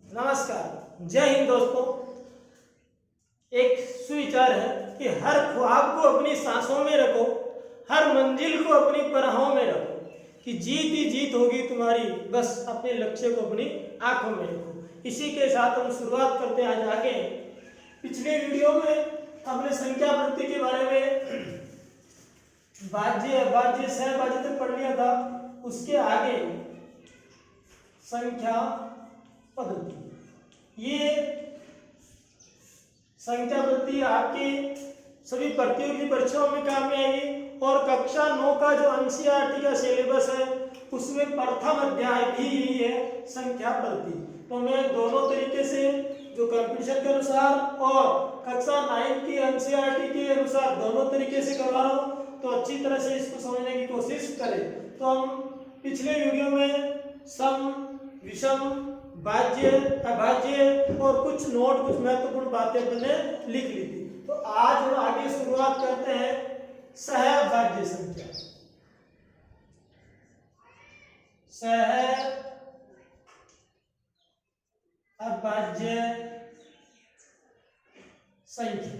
नमस्कार, जय हिंद दोस्तों। एक सुविचार है कि हर ख्वाब को अपनी सांसों में रखो, हर मंजिल को अपनी पनाहों में रखो, कि जीत ही जीत होगी तुम्हारी, बस अपने लक्ष्य को अपनी आंखों में रखो। इसी के साथ हम शुरुआत करते हैं आज आगे। पिछले वीडियो में हमने संख्या वृद्धि के बारे में बाज्य सहबाज्य तक पढ़ लिया था। उसके आगे संख्या पद्धति, ये संख्या पद्धति आपकी सभी प्रतियोगी परीक्षाओं में काम में आएगी। और कक्षा 9 का जो एनसीईआरटी का सिलेबस है उसमें प्रथम अध्याय भी यही है, संख्या पद्धति। तो मैं दोनों तरीके से जो कंपटीशन के अनुसार और कक्षा 9 की एनसीईआरटी के अनुसार दोनों तरीके से करवा रहा हूँ, तो अच्छी तरह से इसको समझने की कोशिश करें। तो हम पिछले वीडियो में सम, विषम, भाज्य, अभाज्य और कुछ नोट, कुछ महत्वपूर्ण बातें अपने लिख ली थी। तो आज हम आगे शुरुआत करते हैं सहभाज्य संख्या। सहअभाज्य संख्या।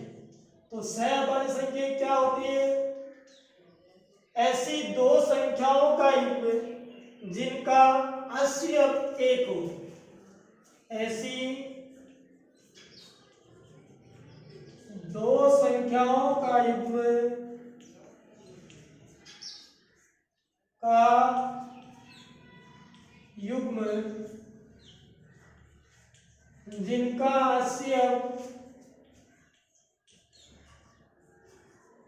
तो सहअभाज्य संख्या क्या होती है? ऐसी दो संख्याओं का युग्म जिनका HCF 1 हो। ऐसी दो संख्याओं का युग्म जिनका HCF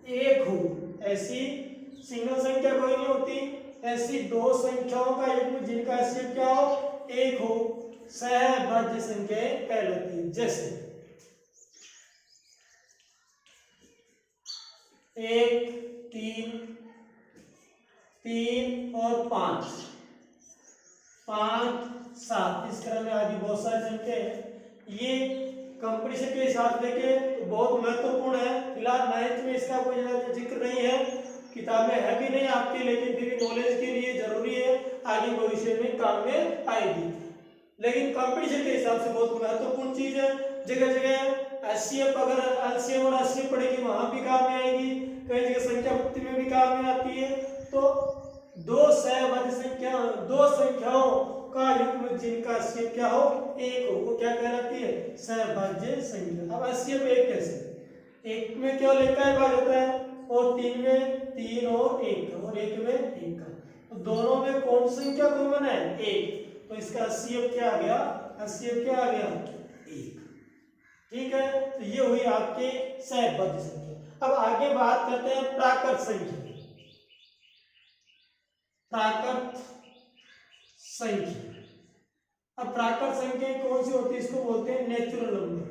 1 हो। ऐसी सिंगल संख्या कोई नहीं होती, ऐसी दो संख्याओं का युग्म जिनका HCF क्या हो? 1 हो, सहभाज्य संख्या कहलाती है। जैसे 1, 3, 3 और 5, 5, 7, इस क्रम में आगे बहुत सारी संख्या है। ये कंपटीशन के हिसाब से के तो बहुत महत्वपूर्ण है। फिलहाल 9th में इसका कोई ज्यादा जिक्र नहीं है, किताबें है भी नहीं आपके, लेकिन फिर भी नॉलेज के लिए जरूरी है, आगे भविष्य में काम में आएगी। लेकिन कंपटीशन के हिसाब से बहुत महत्वपूर्ण चीज है। जगह जगह HCF, अगर LCM और HCF पढ़ेगी वहां भी काम में आएगी, कई जगह संख्या पद्धति में भी काम में आती है। तो दो सहभाज्य संख्या, दो संख्याओं का युग्म जिनका HCF क्या हो? 1 हो, वो क्या कहलाती है? सहभाज्य संख्या। अब HCF 1 कैसे? 1 में केवल 1 का भाग होता है, और 3 में 3 और 1 का, और 1 में 1 का। तो दोनों में कौन सी संख्या कॉमन है? 1। तो इसका HCF क्या आ गया? HCF क्या आ गया? 1। ठीक है, तो ये हुई आपके सहभाज्य संख्या। अब आगे बात करते हैं प्राकृत संख्या। प्राकृत संख्या, अब प्राकृत संख्या कौन सी होती है? इसको बोलते हैं नेचुरल नंबर।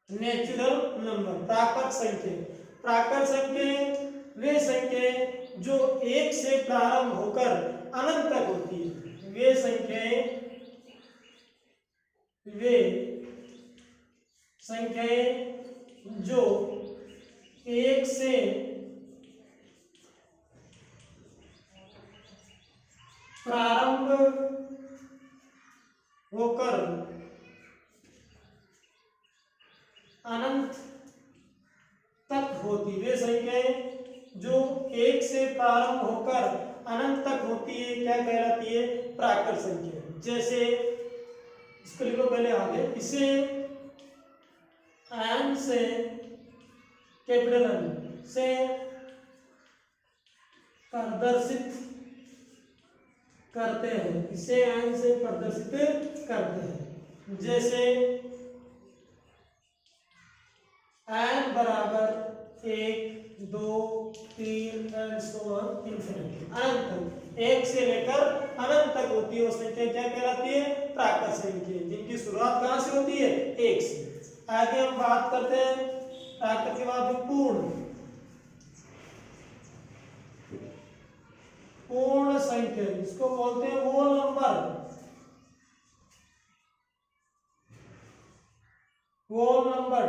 नेचुरल नंबर, प्राकृत संख्या। प्राकृत संख्या वे संख्या जो 1 से प्रारंभ होकर अनंत तक होती है। वे संख्याएं जो 1 से प्रारंभ होकर अनंत तक होती, वे संख्याएं जो 1 से प्रारंभ होकर अनंत तक होती है, क्या कहलाती है? प्राकृत संख्या। जैसे इसको लिखो पहले आगे, इसे n से कैपिटल N से प्रदर्शित करते हैं, इसे n से प्रदर्शित करते हैं। जैसे n बराबर 1, 2, 3 एंड सो ऑन इंफिनिटी, अनंत तक, 1 से लेकर अनंत तक होती है वो संख्या क्या कहलाती है? प्राकृत संख्या, जिनकी शुरुआत कहां से होती है? 1 से। आगे हम बात करते हैं प्राकृत के बाद पूर्ण संख्या, इसको बोलते हैं whole number. Whole number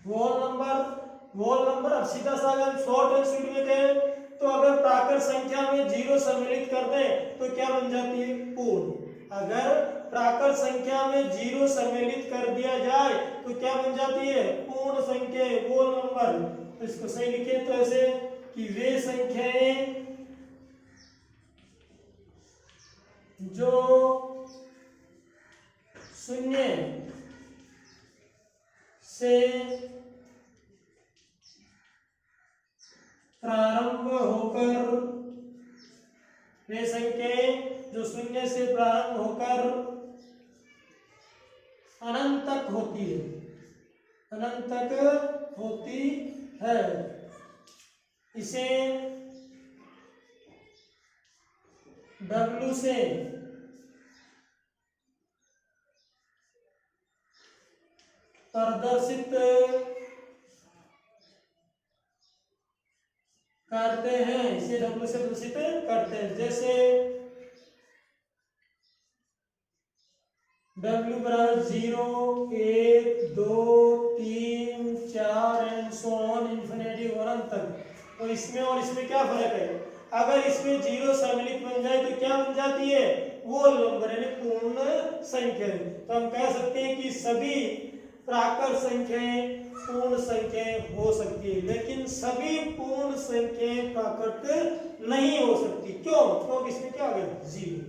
whole number अब सीधा सा अगर शॉर्ट एंड स्वीट में कहें तो अगर प्राकृत संख्या में जीरो सम्मिलित कर दें तो क्या बन जाती है? पूर्ण। अगर प्राकृत संख्या में जीरो सम्मिलित कर दिया जाए तो क्या बन जाती है? पूर्ण संख्या, होल नंबर। तो इसको सही लिखे तो ऐसे कि वे संख्याएं जो शून्य से प्रारंभ होकर, वे संख्याएं जो शून्य से प्रारंभ होकर अनंत तक होती है, अनंत तक होती है, इसे W से प्रदर्शित करते हैं, इसे W से प्रदर्शित करते हैं। जैसे W बराबर 0, 1, 2, 3, 4 एंड सो ऑन इन्फिनिटी अनंत तक। तो इसमें और इसमें क्या फर्क है? अगर इसमें जीरो सम्मिलित बन जाए तो क्या बन जाती है? होल नंबर यानी पूर्ण संख्या। तो हम कह सकते हैं कि सभी प्राकृत संख्याएं पूर्ण संख्याएं हो सकती है, लेकिन सभी पूर्ण संख्याएं प्राकृत नहीं हो सकती। क्यों? क्योंकि इसमें क्या हो गया? जीरो।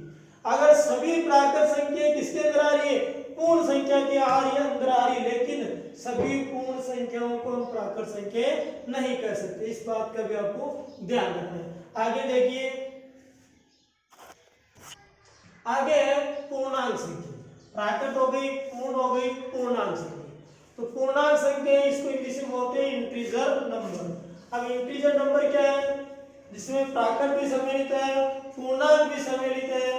अगर सभी प्राकृत संख्याएं किसके अंदर आ रही है? पूर्ण संख्या के आ रही है, अंदर आ रही है, लेकिन सभी पूर्ण संख्याओं को हम प्राकृत संख्या नहीं कह सकते। इस बात का भी आपको ध्यान रखना है। आगे देखिए, आगे है पूर्णांक संख्या। प्राकृत हो गई, पूर्ण हो गई, पूर्णांक संख्या। तो पूर्णांक संख्या इसको इंग्लिश में बोलते हैं इंटीजर नंबर। अब इंटीजर नंबर क्या है? जिसमें प्राकृत भी सम्मिलित है, पूर्णांक भी सम्मिलित है,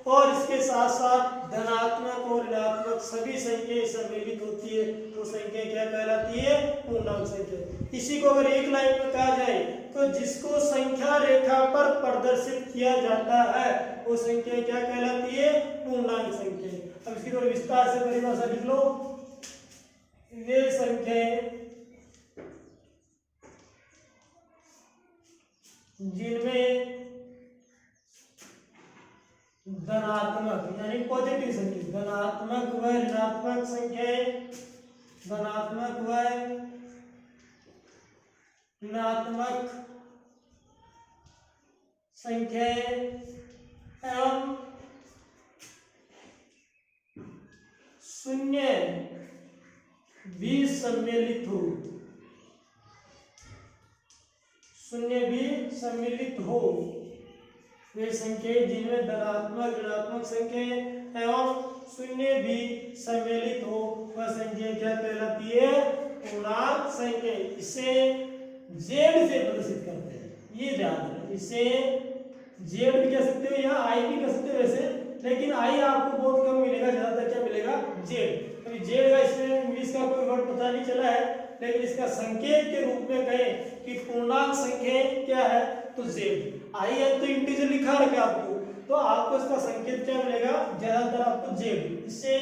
और इसके साथ साथ धनात्मक और ऋणात्मक सभी संख्याएं सम्मिलित होती है। तो संख्या क्या कहलाती है? पूर्णांक संख्या। इसी को अगर एक लाइन में कहा जाए तो जिसको संख्या रेखा पर प्रदर्शित किया जाता है वो संख्या क्या कहलाती है? पूर्णांक संख्या। अब इसकी थोड़ी विस्तार से परिभाषा लिख लो। वे संख्याएं जिनमें धनात्मक यानी पॉजिटिव संख्या, धनात्मक व ऋणात्मक संख्याएं, धनात्मक व ऋणात्मक संख्याएं एवं शून्य भी सम्मिलित हो, शून्य भी सम्मिलित हो, वे संख्याएं जिनमें धनात्मक ऋणात्मक संख्याएं एवं शून्य भी सम्मिलित हो वह संख्या क्या कहलाती है? पूर्णांक संख्या। इसे जेड से प्रदर्शित करते हैं, ये ध्यान रखना। इसे जेड भी कह सकते हो या आई भी कह सकते हो वैसे, लेकिन आई आपको बहुत कम मिलेगा, ज्यादातर क्या मिलेगा? जेड। अभी जेड का इसमें इंग्लिश का कोई वर्ड पता नहीं चला है, लेकिन इसका संकेत के रूप में कहें कि पूर्णांक संख्या क्या है तो जेड। आई है तो इंटीजर लिखा रखा आपको, तो आपको इसका संकेत क्या मिलेगा? ज्यादातर आपको जेड। इससे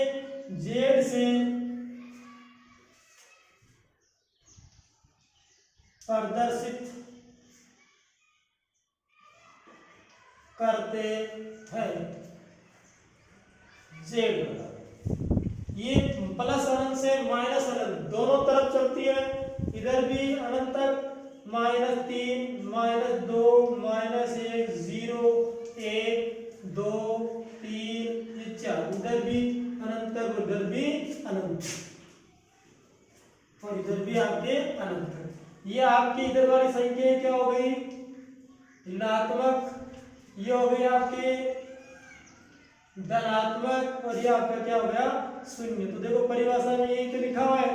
जेड से प्रदर्शित करते हैं। जेड ये प्लस अनंत से माइनस अनंत दोनों तरफ चलती है, इधर भी अनंत तक -3, -2, -1, 0, 1, 2, 3, 4, इधर भी अनंत तक, उधर भी अनंत और इधर भी आपके अनंत। ये आपकी इधर वाली संख्या क्या हो गई? ऋणात्मक। ये हो गई आपके धनात्मक और ये आपका क्या हो गया? शून्य। तो देखो परिभाषा में यही तो लिखा हुआ है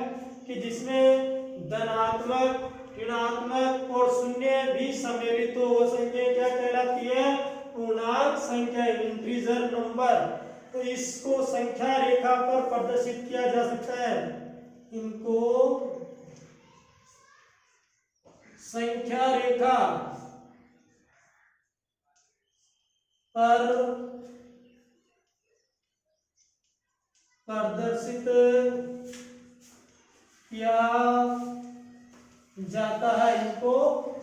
कि जिसमें धनात्मक, ऋणात्मक और शून्य भी सम्मिलित हो वो संख्या क्या कहलाती है? पूर्णांक संख्या, इंटीजर नंबर। तो इसको संख्या रेखा पर प्रदर्शित किया जा सकता है, इनको संख्या रेखा पर प्रदर्शित किया जाता है, इनको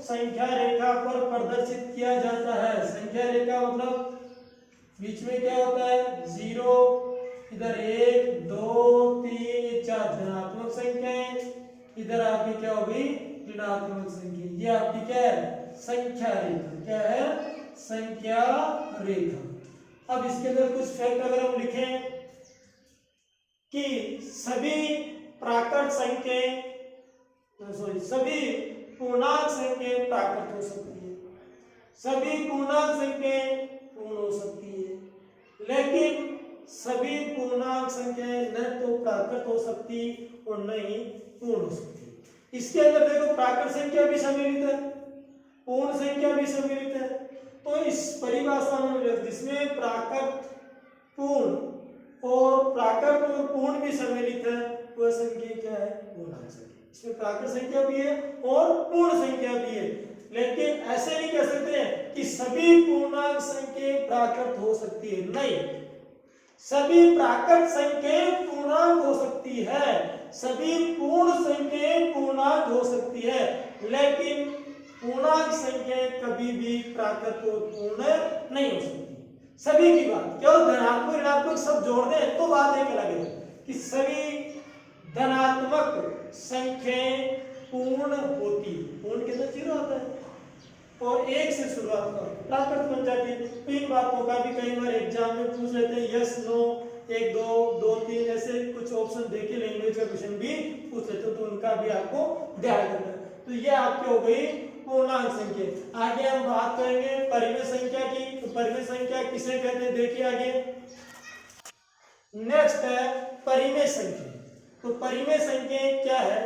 संख्या रेखा पर प्रदर्शित किया जाता है। संख्या रेखा मतलब बीच में क्या होता है, 0, इधर 1 2 3 4 धनात्मक संख्याएं, इधर आपकी क्या होगी ऋणात्मक संख्या। ये आपकी क्या है, संख्या रेखा। क्या है, संख्या रेखा। अब इसके अंदर कुछ फैक्ट अगर हम लिखें कि सभी प्राकृत संख्याएं, सभी पूर्णांक संख्याएं प्राकृत हो सकती है, सभी पूर्णांक संख्याएं पूर्ण हो सकती है, लेकिन सभी पूर्णांक संख्याएं न तो प्राकृत हो सकती और न ही पूर्ण हो सकती। इसके अंदर देखो प्राकृत संख्या भी सम्मिलित है, पूर्ण संख्या भी सम्मिलित है। तो इस परिभाषा में जिसमें प्राकृत पूर्ण और प्राकृत और पूर्ण भी सम्मिलित है वह संख्या क्या है, पूर्णांक संख्या। इसमें प्राकृत संख्या भी है और पूर्ण संख्या भी है, लेकिन ऐसे नहीं कह सकते हैं कि सभी पूर्णांक संख्या प्राकृत हो सकती है। नहीं, सभी प्राकृत संख्या पूर्णांक हो सकती है, सभी पूर्ण संख्या पूर्णांक हो सकती है, लेकिन पूर्णांक संख्या कभी भी प्राकृत और पूर्ण नहीं हो सकती। सभी की बात, केवल धनात्मक ऋणात्मक सब जोड़ दें तो बात एक अलग है कि सभी धनात्मक संख्याएं पूर्ण होती है। पूर्ण के अंदर 0 आता है और 1 से शुरुआत कर प्राकृत बन जाती है। तो इन बातों का भी कई बार एग्जाम में पूछ लेते हैं, यस नो 1 2 2 3 ऐसे कुछ ऑप्शन देके लैंग्वेज का क्वेश्चन भी पूछ लेते हैं, तो उनका भी आपको ध्यान रखना है। तो ये आपकी हो गई पूर्णांक संख्या। आगे हम बात करेंगे परिमेय संख्या की। तो परिमेय संख्या किसे कहते हैं, देखिए आगे नेक्स्ट है परिमेय संख्या। तो परिमेय संख्या क्या है,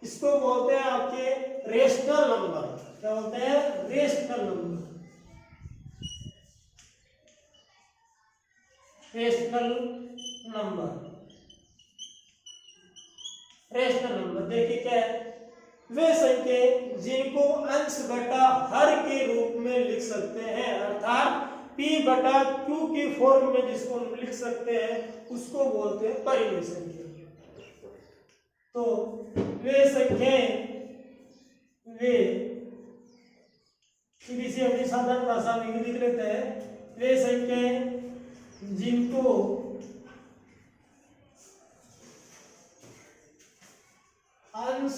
इसको बोलते हैं आपके रेशनल नंबर। क्या बोलते हैं, rational number. Rational number, rational number देखिए क्या है, वे संख्या जिनको अंश बटा हर के रूप में लिख सकते हैं, अर्थात p बटा q की फॉर्म में जिसको हम लिख सकते हैं उसको बोलते हैं परिमेय संख्या। तो वे संख्याएं, वे किसी अपनी साधारण भाषा में लिख लेते हैं, वे संख्याएं जिनको अंश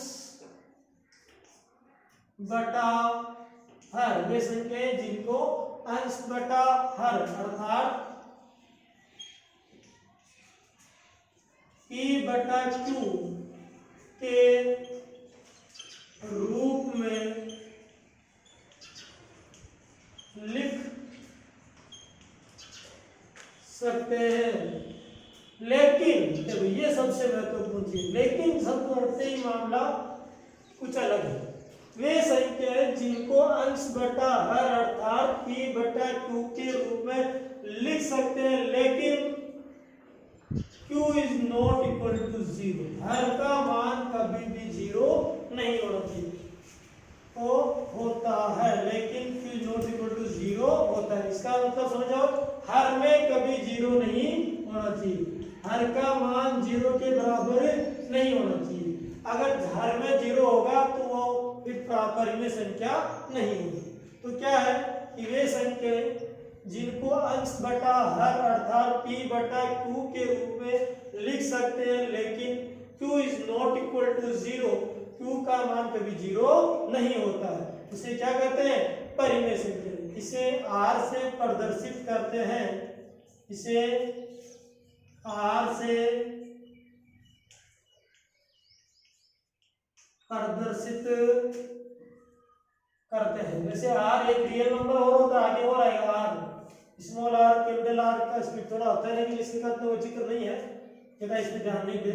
बटा हर, वे संख्याएं जिनको अंश बटा हर अर्थात p बटा q के रूप में लिख सकते हैं। लेकिन देखो ये सबसे महत्वपूर्ण चीज, लेकिन शब्द होते ही मामला कुछ अलग है। वे संख्याएं जिनको अंश बटा हर अर्थात p बटा q के रूप में लिख सकते हैं, लेकिन q is not equal to 0, हर का मान कभी भी 0 नहीं होना चाहिए। तो होता है, लेकिन q is not equal to 0 होता है। इसका मतलब समझो, हर में कभी 0 नहीं होना चाहिए, हर का मान 0 के बराबर नहीं होना चाहिए। अगर हर में 0 होगा तो वो फिर परिमेय संख्या नहीं होगी। तो क्या है कि वे संख्या जिनको अंश बटा हर अर्थात p बटा q के रूप में लिख सकते हैं, लेकिन q is not equal to 0, q का मान कभी 0 नहीं होता है, इसे क्या कहते हैं, परिमेय संख्या। इसे r से प्रदर्शित करते हैं, इसे r से प्रदर्शित करते हैं। वैसे r एक रियल नंबर और होता है, आगे और आएगा r, small r capital r का स्पीड थोड़ा होता है, लेकिन इसके साथ वो जिक्र नहीं है, ज्यादा इस पे ध्यान नहीं दे।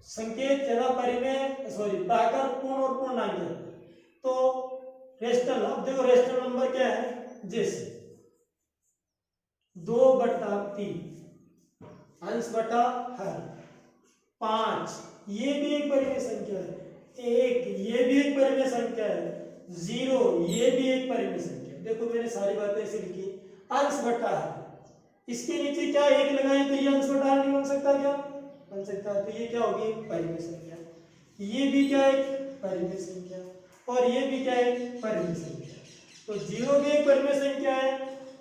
संकेत ज्यादा परिमेय सॉरी प्राकृत पूर्ण और पूर्णांक है। तो रेशनल, अब देखो रेशनल नंबर क्या है, जैसे 2/3 अंश बटा हर, 5 ये भी एक परिमेय संख्या है, 1 ये भी एक परिमेय संख्या है, 0 ये भी एक परिमेय संख्या। देखो मैंने सारी बातें ऐसे लिखी, अंश बटा हर, इसके नीचे क्या 1 लगाएं तो ये अंश बटा हर नहीं बन सकता, क्या बन सकता है, तो ये क्या होगी परिमेय संख्या। ये भी क्या है, परिमेय संख्या, और ये भी क्या है, परिमेय संख्या। तो 0 भी एक परिमेय संख्या है,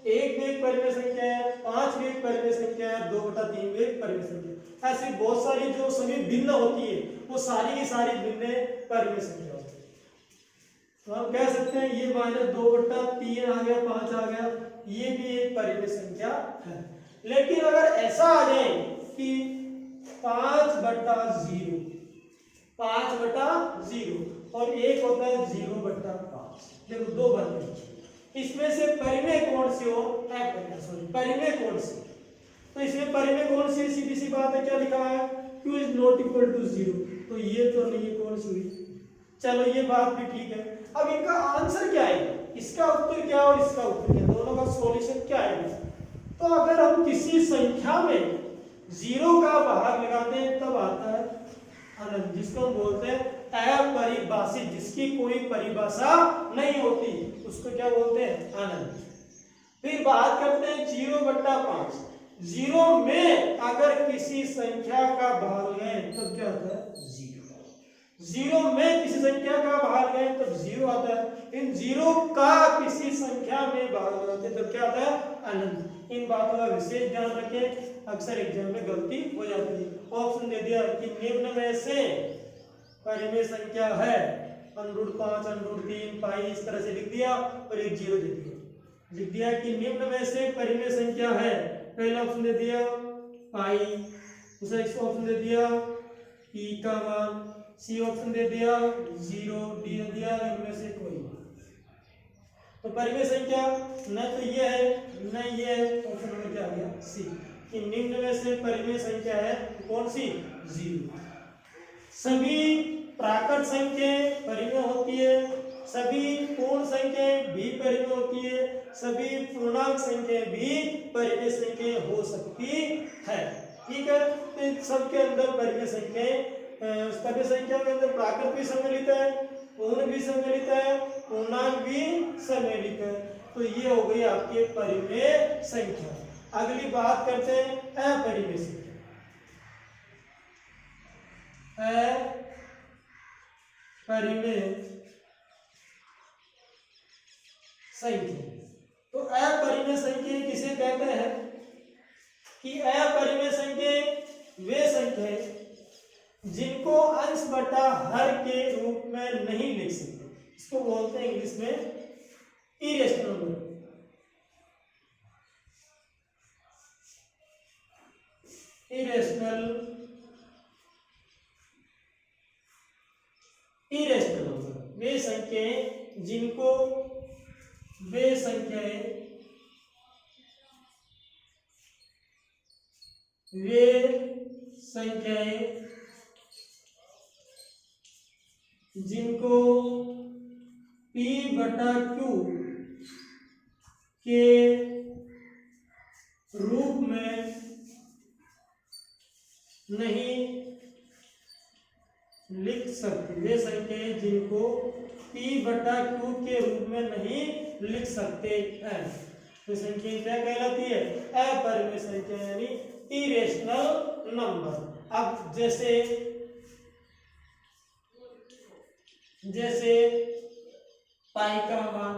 1 भी एक परिमेय संख्या है, 5 भी एक परिमेय संख्या है, 2/3 भी एक परिमेय संख्या। ऐसी बहुत सारी जो सभी भिन्न होती है वो सारी की सारी भिन्न परिमेय संख्या होती है। तो हम कह सकते हैं ये -2/3 आ गया, 5 आ गया, ये भी एक परिमेय संख्या है। लेकिन अगर ऐसा आ जाए कि 5/0, 5/0 और एक होता है 0/5, देखो दो बन गए। इसमें से परिमेय कौन सी हो, परिमेय कौन सी, तो इसमें परिमेय कौन सी, सीधी सी बात है, क्या लिखा है, q is not equal to 0, तो ये तो नहीं है, कौन सी हुई, चलो ये बात भी ठीक है। अब इनका आंसर क्या है, इसका उत्तर क्या और इसका उत्तर क्या, दोनों का सॉल्यूशन क्या है। तो अगर हम किसी संख्या में 0 का भाग लगाते हैं तब आता है अनंत, जिसको हम बोलते हैं अपरिभाषित, जिसकी कोई परिभाषा नहीं होती, उसको क्या बोलते हैं, अनंत। फिर बात करते हैं 0/5, 0 में अगर किसी संख्या का भाग है तब क्या होता है, 0 में किसी संख्या का भाग है तब 0 आता है। इन 0 का किसी संख्या में भाग होते हैं तब क्या आता है, अनंत। इन बातों का विशेष ध्यान रखें, अक्सर एग्जाम में गलती हो जाती है। ऑप्शन दे दिया कि निम्न में से परिमेय संख्या है, √5, √3, पाई, इस तरह से लिख दिया और एक 0 दे दिया, लिख दिया कि निम्न में से परिमेय संख्या है। पहला ऑप्शन दे दिया पाई, दूसरा ऑप्शन दे दिया ई का मान, सी ऑप्शन दे दिया 0, डी दे दिया इनमें से कोई। तो परिमेय संख्या न तो ये है न ये है, ऑप्शन नंबर क्या आ गया, सी, कि निम्न में से परिमेय संख्या है कौन सी, 0। सभी प्राकृत संख्याएं परिमेय होती है, सभी पूर्ण संख्याएं भी परिमेय होती है, सभी पूर्णांक संख्याएं भी परिमेय संख्याएं हो सकती है, ठीक है। तो सबके अंदर परिमेय संख्याएं, परिमेय संख्या के अंदर प्राकृत भी सम्मिलित है, पूर्ण भी सम्मिलित है, पूर्णांक भी सम्मिलित है। तो ये हो गई आपकी परिमेय संख्या। अगली बात करते हैं अपरिमेय संख्या। अपरिमेय संख्या, तो अपरिमेय संख्या किसे कहते हैं, कि अपरिमेय संख्या वे संख्या जिनको अंश बटा हर के रूप में नहीं लिख सकते, इसको बोलते हैं इंग्लिश में इरेशनल नंबर। इरेशनल नंबर वे संख्याएं जिनको, वे संख्याएं जिनको P/Q के रूप में नहीं लिख सकते, वे संख्याएं जिनको P/Q के रूप में नहीं लिख सकते हैं, तो संख्या क्या कहलाती है, अपरिमेय संख्या, यानी इरेशनल नंबर। अब जैसे पाई का मान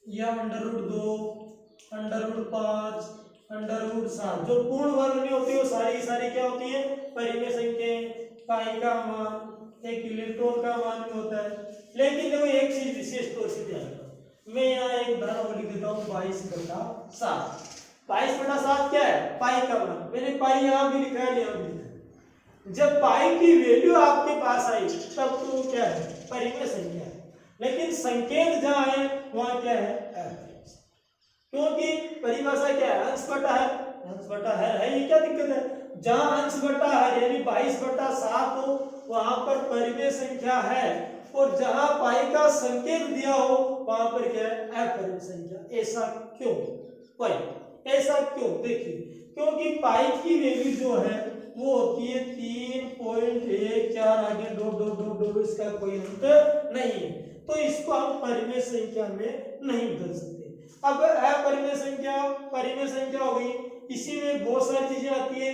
या √2, √5, √7 जो पूर्ण वर्ग में होती है वो सारी क्या होती है, परिमेय संख्याएं। पाई का मान एक इलेक्ट्रॉन का मान भी होता है। लेकिन देखो एक चीज विशेष तौर से ध्यान रखो, मैं यहाँ एक उदाहरण लिख देता हूँ 22/7। 22/7 क्या है, पाई का मान, मैंने पाई यहाँ भी लिखा है, यहाँ भी लिखा है। जब पाई की वैल्यू आपके पास आई तब तो क्या है, परिमेय संख्या है, लेकिन संकेत जहां है वहां क्या है, क्योंकि परिभाषा क्या है, अंश बटा है, अंश बटा है, ये क्या दिक्कत है, जहां अंश बटा है यानी 22/7 हो वहां पर परिमेय संख्या है, और जहां पाई का संकेत दिया हो वहां पर क्या है, अपरिमेय संख्या। ऐसा क्यों, ऐसा क्यों, देखिए क्योंकि पाई की वैल्यू जो है वो होती है 3.14, आगे डॉट, इसका कोई अंत नहीं है, तो इसको हम परिमेय संख्या में नहीं बदल सकते। अब अपरिमेय संख्या परिमेय संख्या हो गई, इसी में बहुत सारी चीजें आती है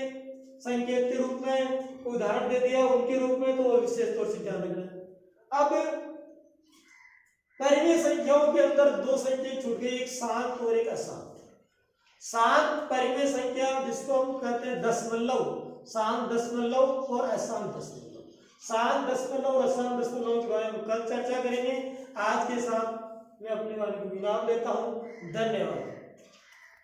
संकेत के रूप में, उदाहरण दे दिया उनके रूप में, तो वो विशेष तौर से ध्यान रखना। अब परिमेय संख्याओं के अंदर दो संख्या छूट गई, एक शांत और एक अशांत। शांत परिमेय संख्या जिसको हम कहते हैं दशमलव, शांत दशमलव और अशांत दशमलव। शांत दशमलव और अशांत दशमलव के बारे में कल चर्चा करेंगे। आज के साथ मैं अपने वाले को विराम देता हूँ। धन्यवाद।